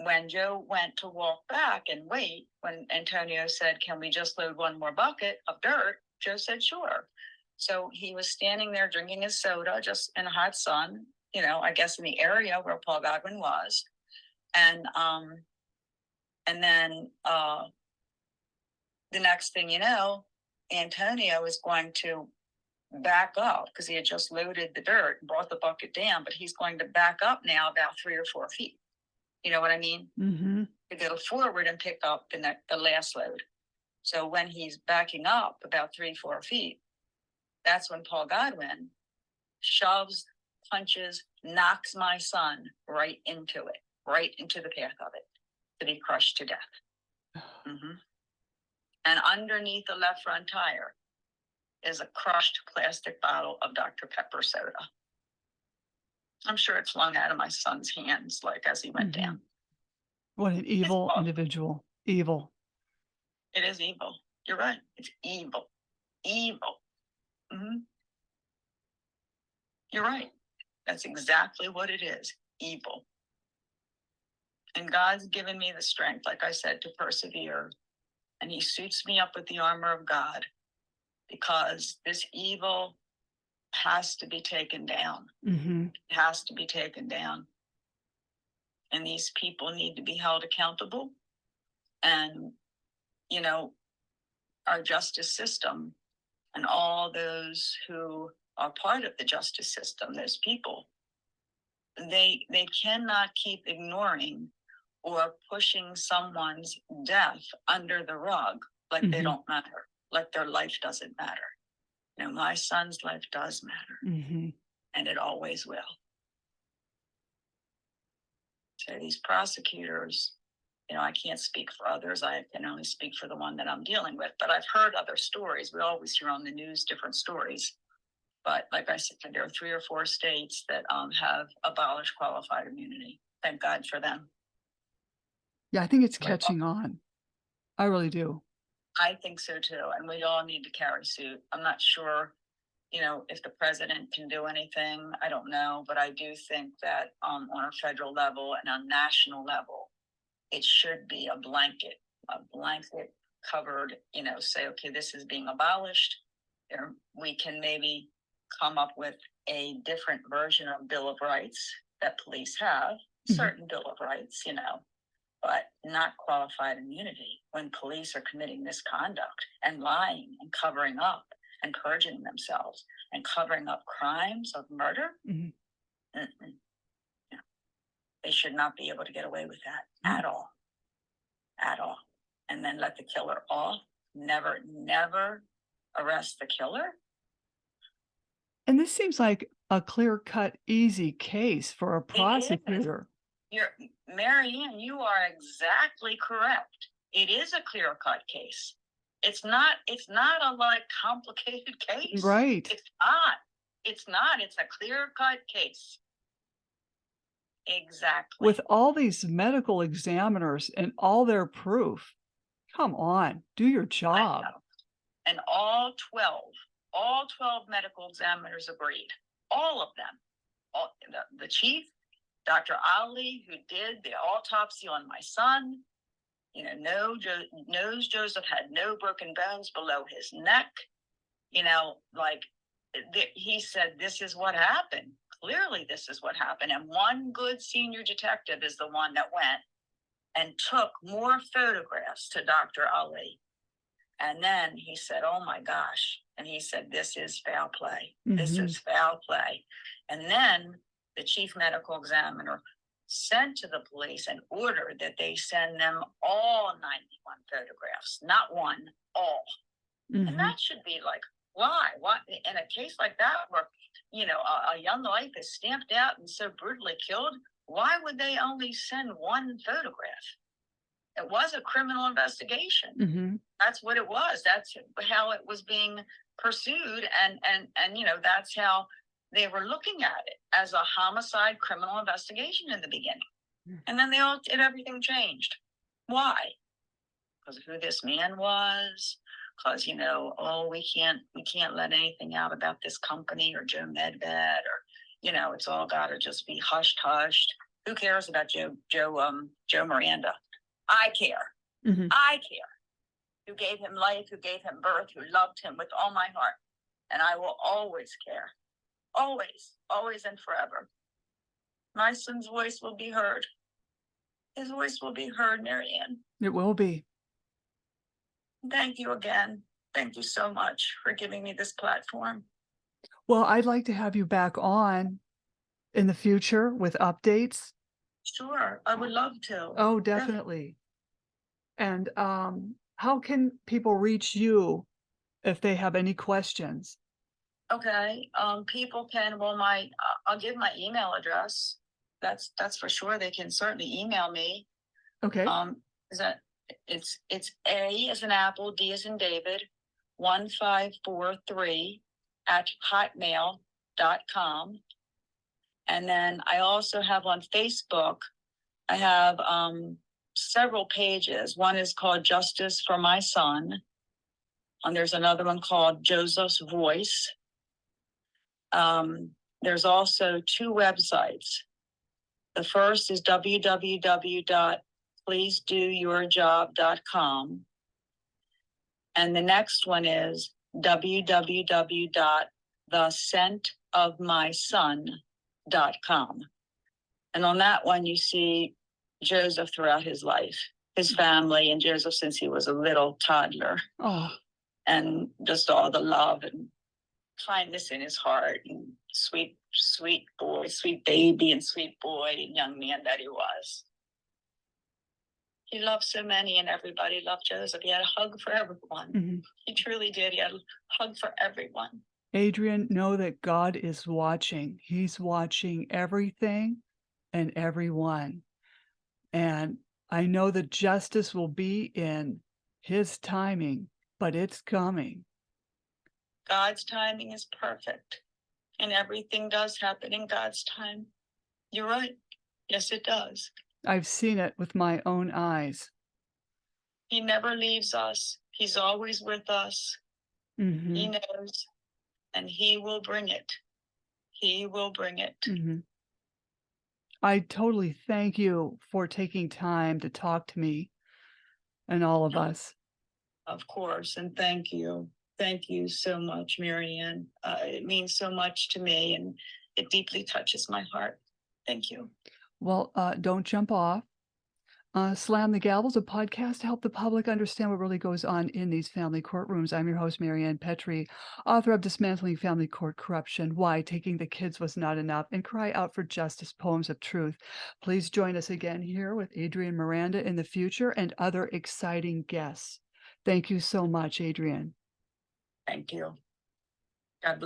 when Joe went to walk back and wait, when Antonio said, can we just load one more bucket of dirt? Joe said, sure. So he was standing there drinking his soda just in the hot sun, I guess in the area where Paul Godwin was. And then the next thing you know, Antonio is going to back up, because he had just loaded the dirt and brought the bucket down, but he's going to back up now about 3 or 4 feet. You know what I mean? Mm-hmm. To go forward and pick up the last load. So when he's backing up about 3-4 feet, that's when Paul Godwin shoves, punches, knocks my son right into the path of it, to be crushed to death. Mm-hmm. And underneath the left front tire is a crushed plastic bottle of Dr. Pepper soda. I'm sure it flung out of my son's hands, as he went down. What an evil individual. Evil. It is evil. You're right. It's evil. Evil. Mm-hmm. You're right. That's exactly what it is. Evil. And God's given me the strength, like I said, to persevere. And he suits me up with the armor of God, because this evil has to be taken down. Mm-hmm. It has to be taken down. And these people need to be held accountable. And, our justice system and all those who are part of the justice system, those people, they cannot keep ignoring or pushing someone's death under the rug like Mm-hmm. they don't matter, like their life doesn't matter. My son's life does matter, Mm-hmm. and it always will. So these prosecutors, I can't speak for others. I can only speak for the one that I'm dealing with, but I've heard other stories. We always hear on the news different stories. But like I said, there are 3 or 4 states that have abolished qualified immunity. Thank God for them. Yeah, I think it's catching on. I really do. I think so too. And we all need to carry suit. I'm not sure, if the president can do anything. I don't know, but I do think that on a federal level and on national level, it should be a blanket covered, say, okay, this is being abolished. We can maybe come up with a different version of Bill of Rights that police have, certain Bill of Rights, but not qualified immunity when police are committing misconduct and lying and covering up and purging themselves and covering up crimes of murder. Yeah. They should not be able to get away with that at all. And then let the killer off. Never arrest the killer. And this seems like a clear-cut, easy case for a prosecutor. Marianne, you are exactly correct. It is a clear-cut case. It's not a complicated case. Right. It's not. It's a clear-cut case. Exactly. With all these medical examiners and all their proof. Come on, do your job. And all 12 medical examiners agreed. All of them. The chief, Dr. Ali, who did the autopsy on my son, knows Joseph had no broken bones below his neck. He said, this is what happened. Clearly, this is what happened. And one good senior detective is the one that went and took more photographs to Dr. Ali. And then he said, oh my gosh. And he said, this is foul play. This is foul play. And then the chief medical examiner sent to the police an order that they send them all 91 photographs, not one, all. And that should be like, why? Why? In a case like that where, a young life is stamped out and so brutally killed, why would they only send one photograph? It was a criminal investigation. That's what it was. That's how it was being pursued. And that's how they were looking at it, as a homicide criminal investigation in the beginning. And then everything changed. Why? Because of who this man was. Because, we can't let anything out about this company or Joe Medved, or, it's all got to just be hushed. Who cares about Joe Miranda? I care. I care. Who gave him life, who gave him birth, who loved him with all my heart. And I will always care. Always, always and forever. My son's voice will be heard. His voice will be heard, Marianne. It will be. Thank you again. Thank you so much for giving me this platform. Well, I'd like to have you back on in the future with updates. Sure, I would love to. Oh, definitely. And how can people reach you if they have any questions? Okay, people can, I'll give my email address. That's for sure. They can certainly email me. Okay. It's A as in Apple, D as in David, 1543 @hotmail.com. And then I also have on Facebook, I have several pages. One is called Justice for My Son. And there's another one called Joseph's Voice. There's also two websites. The first is www.pleasedoyourjob.com. And the next one is www.thescentofmyson.com. And on that one, you see Joseph throughout his life, his family, and Joseph since he was a little toddler. Oh. And just all the love and kindness in his heart, and sweet boy, sweet baby, and sweet boy and young man that he was. He loved so many, and everybody loved Joseph. He had a hug for everyone. He truly did. He had a hug for everyone. Adrienne, know that God is watching. He's watching everything and everyone. And I know that justice will be in his timing, but it's coming. God's timing is perfect, and everything does happen in God's time. You're right. Yes, it does. I've seen it with my own eyes. He never leaves us. He's always with us. He Mhm. knows, and he will bring it. He will bring it. Mhm. I totally thank you for taking time to talk to me and all of us. Of course, and thank you. Thank you so much, Marianne. It means so much to me, and it deeply touches my heart. Thank you. Well, don't jump off. Slam the Gavel's a podcast to help the public understand what really goes on in these family courtrooms. I'm your host, Marianne Petrie, author of Dismantling Family Court Corruption, Why Taking the Kids Was Not Enough, and Cry Out for Justice, Poems of Truth. Please join us again here with Adrienne Miranda in the future and other exciting guests. Thank you so much, Adrienne. Thank you. God bless.